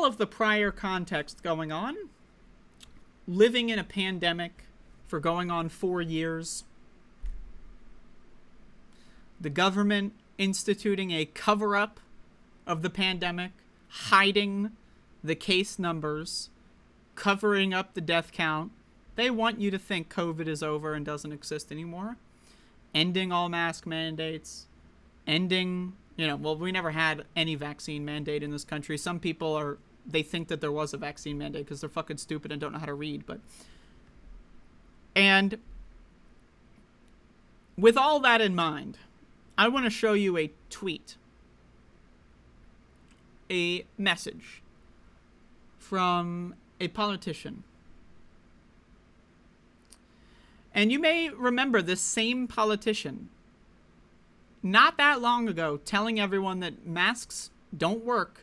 all of the prior context going on, living in a pandemic for going on 4 years, the government instituting a cover-up of the pandemic, hiding the case numbers, covering up the death count. They want you to think COVID is over and doesn't exist anymore. Ending all mask mandates, ending, we never had any vaccine mandate in this country. Some people they think that there was a vaccine mandate because they're fucking stupid and don't know how to read. And with all that in mind, I want to show you a tweet, a message from a politician. And you may remember this same politician not that long ago telling everyone that masks don't work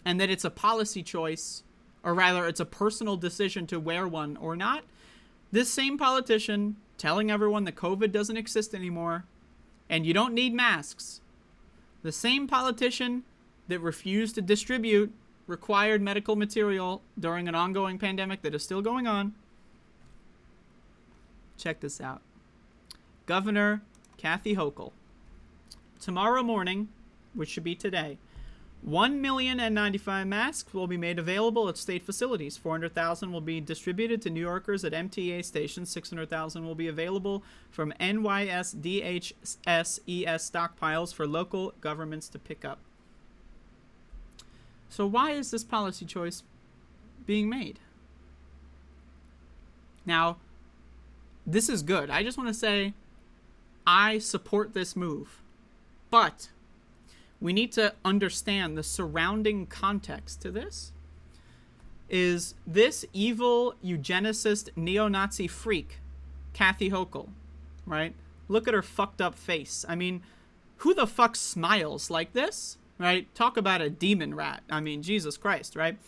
and that it's a policy choice, or rather it's a personal decision to wear one or not. This same politician telling everyone that COVID doesn't exist anymore and you don't need masks. The same politician that refused to distribute required medical material during an ongoing pandemic that is still going on. Check this out. Governor Kathy Hochul. Tomorrow morning, which should be today, 1 million N95 masks will be made available at state facilities. 400,000 will be distributed to New Yorkers at MTA stations. 600,000 will be available from NYSDHSES stockpiles for local governments to pick up. So why is this policy choice being made? Now, this is good. I just want to say I support this move. But we need to understand the surrounding context to this. Is this evil eugenicist neo-Nazi freak, Kathy Hochul, right? Look at her fucked up face. I mean, who the fuck smiles like this, right? Talk about a demon rat. I mean, Jesus Christ, right?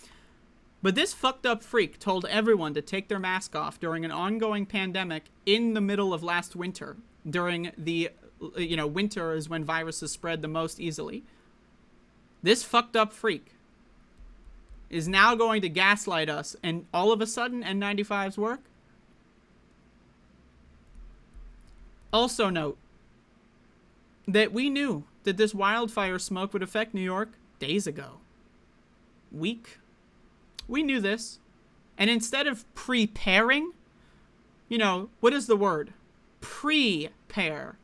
But this fucked up freak told everyone to take their mask off during an ongoing pandemic in the middle of last winter, during the winter is when viruses spread the most easily. This fucked up freak is now going to gaslight us, and all of a sudden N95s work? Also note that we knew that this wildfire smoke would affect New York days ago. We knew this. And instead of preparing, what is the word? Prepare.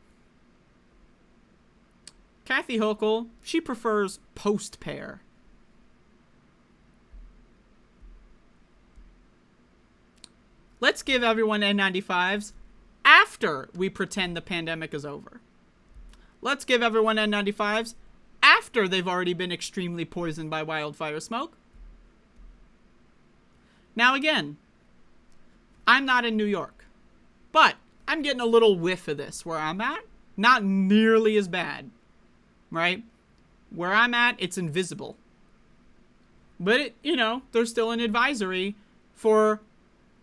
Kathy Hochul, she prefers post-pair. Let's give everyone N95s after we pretend the pandemic is over. Let's give everyone N95s after they've already been extremely poisoned by wildfire smoke. Now again, I'm not in New York, but I'm getting a little whiff of this where I'm at. Not nearly as bad. Right? Where I'm at, it's invisible. But, there's still an advisory for,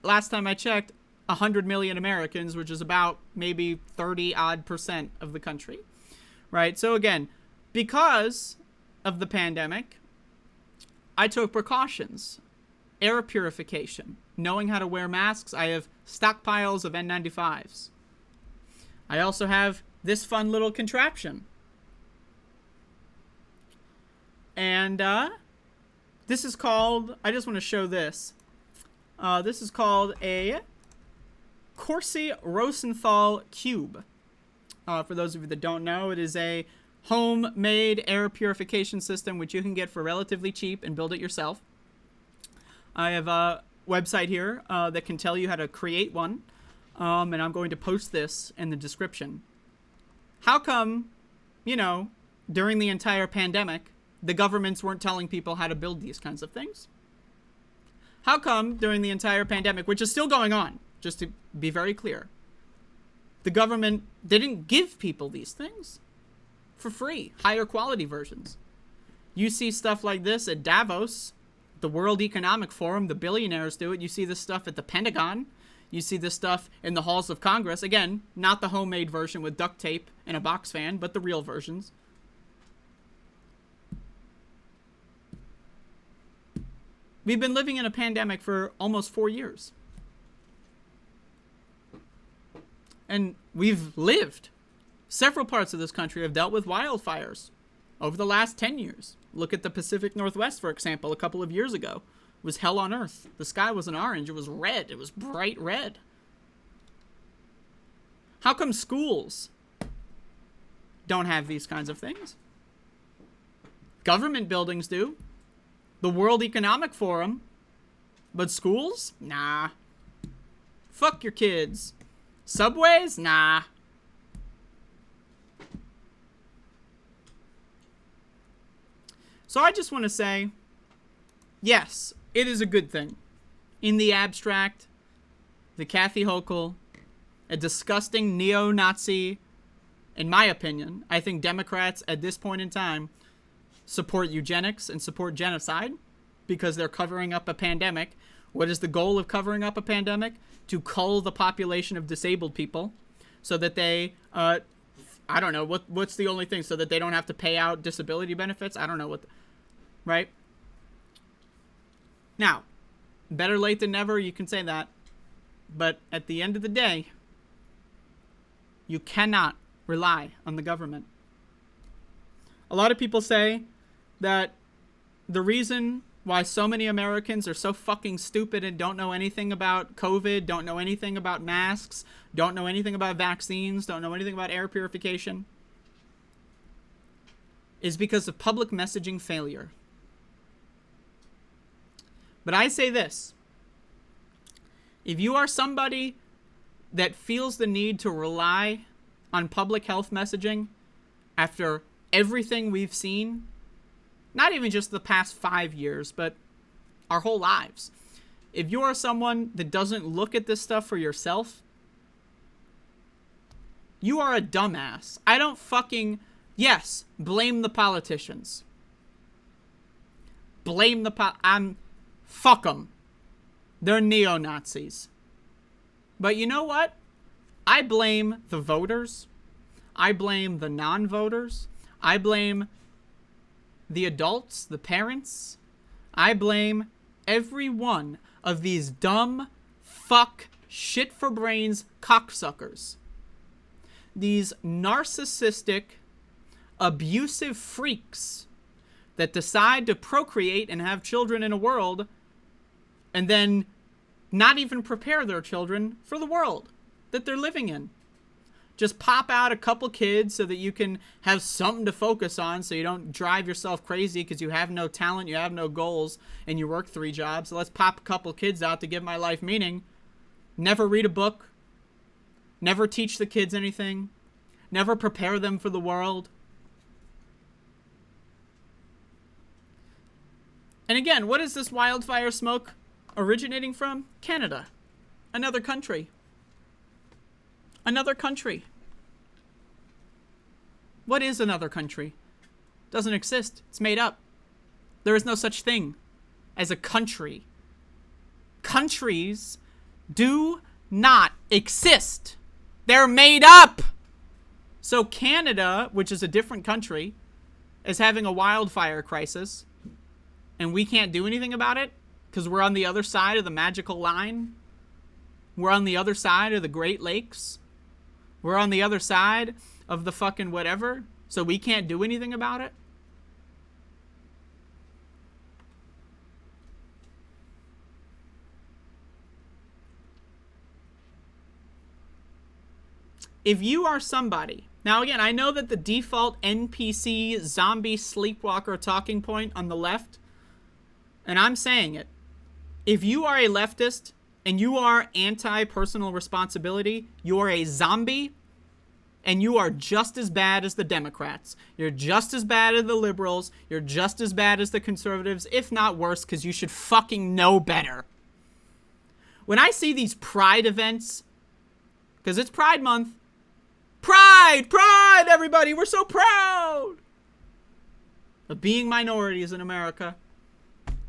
last time I checked, 100 million Americans, which is about maybe 30-odd% of the country. Right? So again, because of the pandemic, I took precautions. Air purification. Knowing how to wear masks, I have stockpiles of N95s. I also have this fun little contraption. And this is called, I just want to show this. This is called a Corsi Rosenthal Cube. For those of you that don't know, it is a homemade air purification system which you can get for relatively cheap and build it yourself. I have a website here that can tell you how to create one. And I'm going to post this in the description. How come, during the entire pandemic, the governments weren't telling people how to build these kinds of things? How come during the entire pandemic, which is still going on, just to be very clear, the government didn't give people these things for free, higher quality versions? You see stuff like this at Davos, the World Economic Forum, the billionaires do it. You see this stuff at the Pentagon. You see this stuff in the halls of Congress. Again, not the homemade version with duct tape and a box fan, but the real versions. We've been living in a pandemic for almost 4 years. And we've lived. Several parts of this country have dealt with wildfires over the last 10 years. Look at the Pacific Northwest, for example, a couple of years ago. It was hell on earth. The sky wasn't orange, it was red. It was bright red. How come schools don't have these kinds of things? Government buildings do. The World Economic Forum. But schools? Nah. Fuck your kids. Subways? Nah. So I just want to say, yes, it is a good thing. In the abstract, the Kathy Hochul, a disgusting neo-Nazi, in my opinion, I think Democrats at this point in time support eugenics and support genocide because they're covering up a pandemic. What is the goal of covering up a pandemic? To cull the population of disabled people so that they, I don't know, what's the only thing? So that they don't have to pay out disability benefits? I don't know what, right? Now, better late than never, you can say that. But at the end of the day, you cannot rely on the government. A lot of people say that the reason why so many Americans are so fucking stupid and don't know anything about COVID, don't know anything about masks, don't know anything about vaccines, don't know anything about air purification, is because of public messaging failure. But I say this. If you are somebody that feels the need to rely on public health messaging after everything we've seen, not even just the past 5 years, but our whole lives. If you are someone that doesn't look at this stuff for yourself, you are a dumbass. I don't fucking... Yes, blame the politicians. Blame the fuck them. They're neo-Nazis. But you know what? I blame the voters. I blame the non-voters. I blame the adults, the parents. I blame every one of these dumb, fuck, shit for brains cocksuckers. These narcissistic, abusive freaks that decide to procreate and have children in a world and then not even prepare their children for the world that they're living in. Just pop out a couple kids so that you can have something to focus on so you don't drive yourself crazy because you have no talent, you have no goals, and you work 3 jobs. So let's pop a couple kids out to give my life meaning. Never read a book. Never teach the kids anything. Never prepare them for the world. And again, what is this wildfire smoke originating from? Canada. Another country. Another country. What is another country? Doesn't exist. It's made up. There is no such thing as a country. Countries do not exist. They're made up. So Canada, which is a different country, is having a wildfire crisis, and we can't do anything about it because we're on the other side of the magical line. We're on the other side of the Great Lakes. We're on the other side of the fucking whatever, so we can't do anything about it. If you are somebody... Now, again, I know that the default NPC zombie sleepwalker talking point on the left, and I'm saying it, if you are a leftist and you are anti-personal responsibility, you are a zombie, and you are just as bad as the Democrats. You're just as bad as the liberals. You're just as bad as the conservatives, if not worse, because you should fucking know better. When I see these pride events, because it's Pride Month, Pride, everybody, we're so proud of being minorities in America.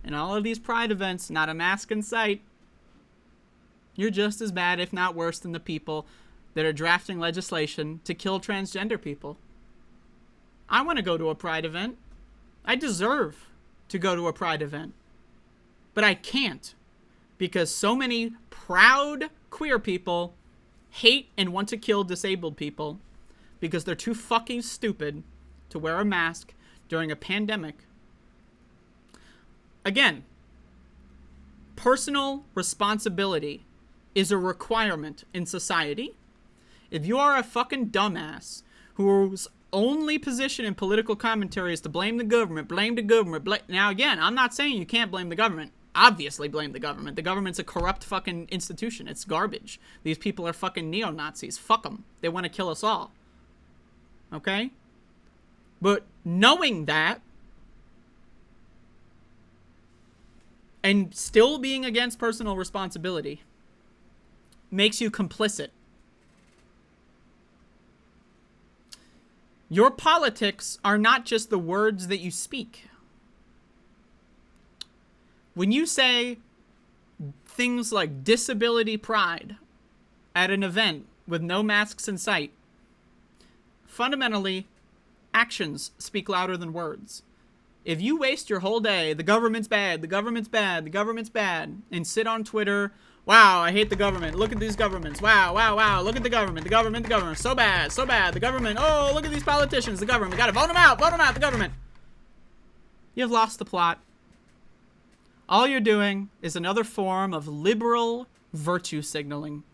And all of these pride events, not a mask in sight. You're just as bad, if not worse, than the people that are drafting legislation to kill transgender people. I want to go to a pride event. I deserve to go to a pride event. But I can't, because so many proud queer people hate and want to kill disabled people because they're too fucking stupid to wear a mask during a pandemic. Again, personal responsibility is a requirement in society. If you are a fucking dumbass whose only position in political commentary is to blame the government, now again, I'm not saying you can't blame the government. Obviously blame the government. The government's a corrupt fucking institution. It's garbage. These people are fucking neo-Nazis. Fuck them. They want to kill us all. Okay? But knowing that, and still being against personal responsibility, makes you complicit. Your politics are not just the words that you speak. When you say things like disability pride at an event with no masks in sight, fundamentally, actions speak louder than words. If you waste your whole day, the government's bad, the government's bad, the government's bad, and sit on Twitter, wow, I hate the government, look at these governments, wow, look at the government, so bad, the government, oh, look at these politicians, the government, gotta vote them out, the government. You've lost the plot. All you're doing is another form of liberal virtue signaling.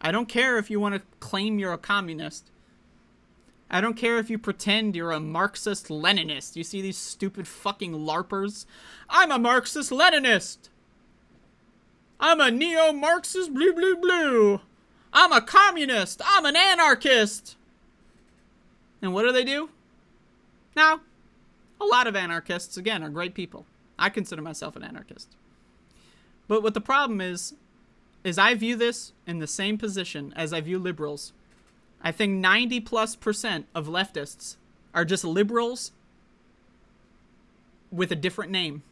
I don't care if you want to claim you're a communist. I don't care if you pretend you're a Marxist-Leninist. You see these stupid fucking LARPers? I'm a Marxist-Leninist. I'm a neo-Marxist blue. I'm a communist. I'm an anarchist. And what do? Now, a lot of anarchists, again, are great people. I consider myself an anarchist. But what the problem is I view this in the same position as I view liberals. I think 90+% of leftists are just liberals with a different name.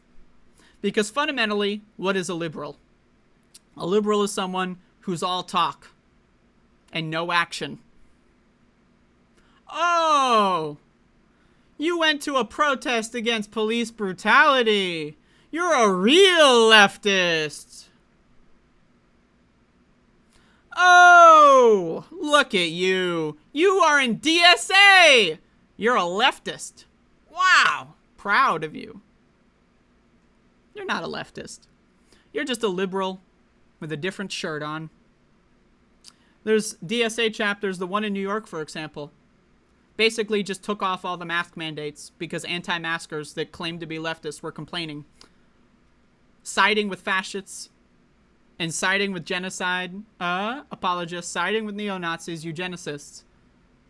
Because fundamentally, what is a liberal? A liberal is someone who's all talk and no action. Oh! You went to a protest against police brutality. You're a real leftist. Oh, look at you. You are in DSA. You're a leftist. Wow, proud of you. You're not a leftist. You're just a liberal with a different shirt on. There's DSA chapters, the one in New York, for example, basically just took off all the mask mandates because anti-maskers that claimed to be leftists were complaining. Siding with fascists and siding with genocide apologists, siding with neo-Nazis, eugenicists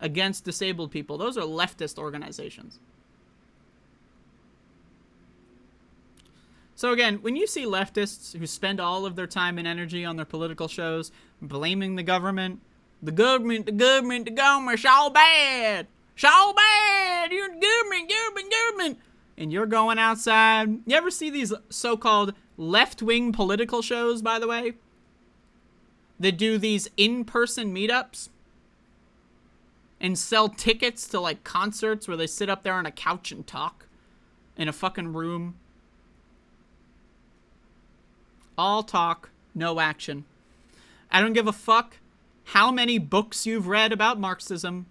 against disabled people. Those are leftist organizations. So again, when you see leftists who spend all of their time and energy on their political shows blaming the government, the government's all bad. It's all bad. You're the government. And you're going outside. You ever see these so-called left-wing political shows, by the way? That do these in-person meetups and sell tickets to, like, concerts where they sit up there on a couch and talk in a fucking room. All talk, no action. I don't give a fuck how many books you've read about Marxism.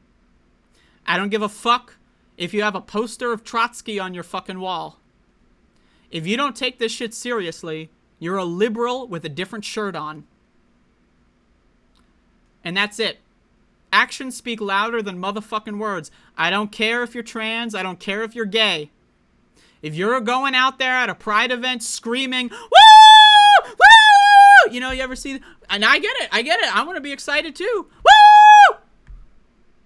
I don't give a fuck if you have a poster of Trotsky on your fucking wall. If you don't take this shit seriously, you're a liberal with a different shirt on. And that's it. Actions speak louder than motherfucking words. I don't care if you're trans. I don't care if you're gay. If you're going out there at a pride event screaming, woo! Woo! You know, you ever see... And I get it. I want to be excited too. Woo!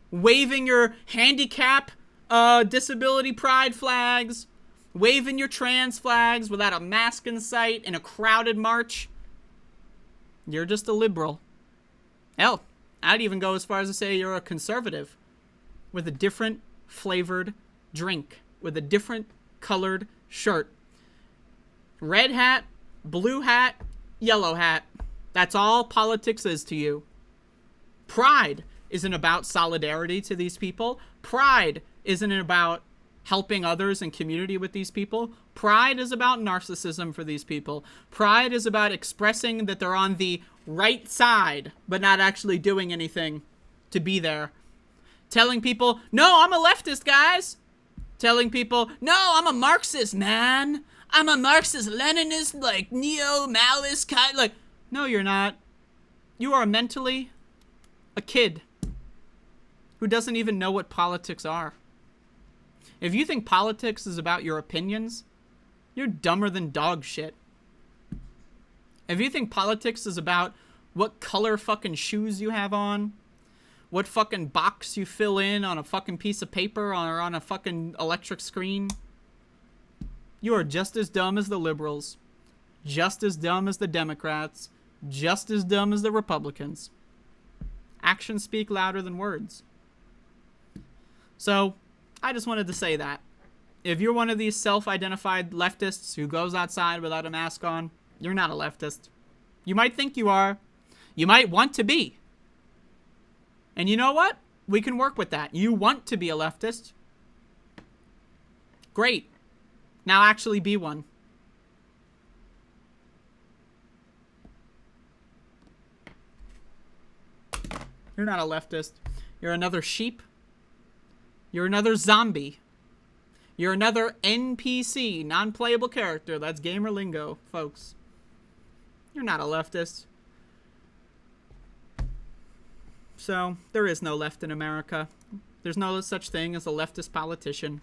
Waving your handicap, disability pride flags. Waving your trans flags without a mask in sight in a crowded march. You're just a liberal. Hell, I'd even go as far as to say you're a conservative with a different flavored drink, with a different colored shirt. Red hat, blue hat, yellow hat. That's all politics is to you. Pride isn't about solidarity to these people. Pride isn't about helping others and community with these people. Pride is about narcissism for these people. Pride is about expressing that they're on the right side, but not actually doing anything to be there. Telling people, no, I'm a leftist, guys. Telling people, no, I'm a Marxist, man. I'm a Marxist-Leninist, like, neo-Maoist kind, like, no, you're not. You are mentally a kid who doesn't even know what politics are. If you think politics is about your opinions, you're dumber than dog shit. If you think politics is about what color fucking shoes you have on, what fucking box you fill in on a fucking piece of paper or on a fucking electric screen, you are just as dumb as the liberals, just as dumb as the Democrats, just as dumb as the Republicans. Actions speak louder than words. So, I just wanted to say that. If you're one of these self-identified leftists who goes outside without a mask on, you're not a leftist. You might think you are. You might want to be. And you know what? We can work with that. You want to be a leftist. Great. Now actually be one. You're not a leftist. You're another sheep. You're another zombie. You're another NPC, non-playable character. That's gamer lingo, folks. You're not a leftist. So, there is no left in America. There's no such thing as a leftist politician.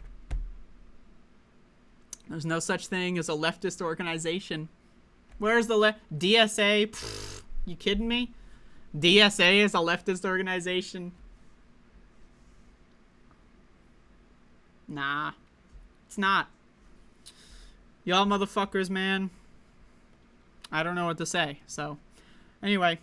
There's no such thing as a leftist organization. Where's the DSA? Pfft, you kidding me? DSA is a leftist organization? Nah. It's not. Y'all motherfuckers, man. I don't know what to say. So, anyway.